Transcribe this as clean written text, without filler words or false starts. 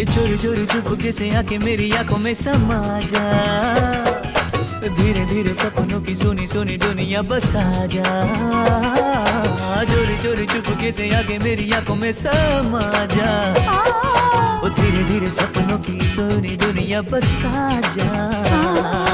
चोरी चोरी चुपके से आके मेरी आंखों में समा जा, धीरे धीरे सपनों की सुनी सुनी दुनिया बसा जा। चोरी चोरी चुपके से आके मेरी आंखों में समा जा, धीरे धीरे सपनों की सुनी दुनिया बसा जा।